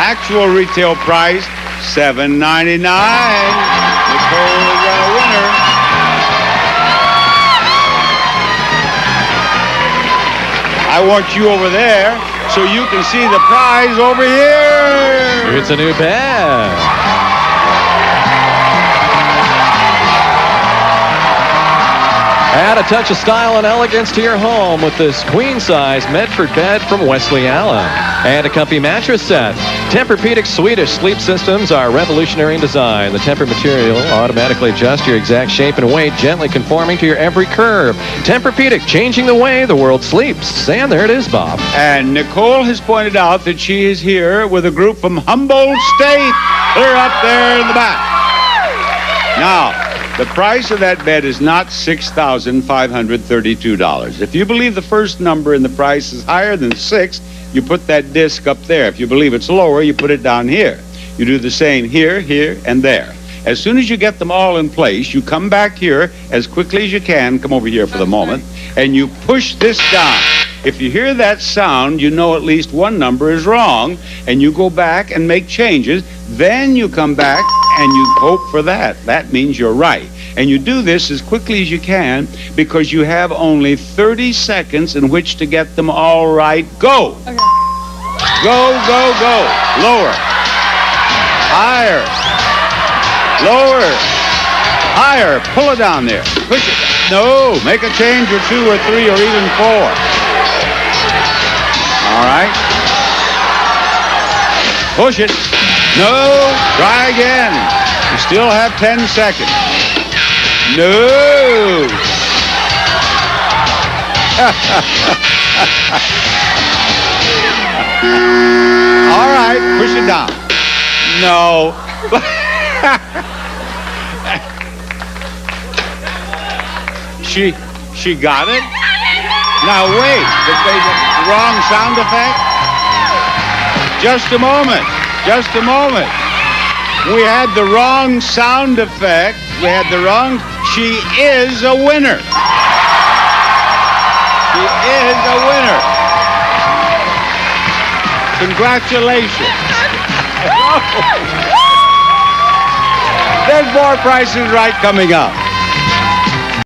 Actual retail price, $7.99. Nicole is a winner. I want you over there so you can see the prize over here. It's a new bed. Add a touch of style and elegance to your home with this queen-size Medford bed from Wesley Allen. And a comfy mattress set. Tempur-Pedic Swedish sleep systems are revolutionary in design. The Tempur material automatically adjusts your exact shape and weight, gently conforming to your every curve. Tempur-Pedic, changing the way the world sleeps. And there it is, Bob. And Nicole has pointed out that she is here with a group from Humboldt State. They're up there in the back. Now, the price of that bed is not $6,532. If you believe the first number in the price is higher than 6, you put that disc up there. If you believe it's lower, you put it down here. You do the same here, here, and there. As soon as you get them all in place, you come back here as quickly as you can. Come over here for the moment. And you push this down. If you hear that sound, you know at least one number is wrong, and you go back and make changes. Then you come back and you hope for that. That means you're right. And you do this as quickly as you can because you have only 30 seconds in which to get them all right. Go. Okay. Go, go, go. Lower. Higher. Lower. Higher. Pull it down there. Push it. No. Make a change or 2 or 3 or even 4. All right. Push it. No. Try again. You still have 10 seconds. No. All right. Push it down. No. She got it? Now wait. Did they get the wrong sound effect? Just a moment. Just a moment. We had the wrong sound effect. We had the wrong... She is a winner. She is a winner. Congratulations. There's more Price is Right coming up.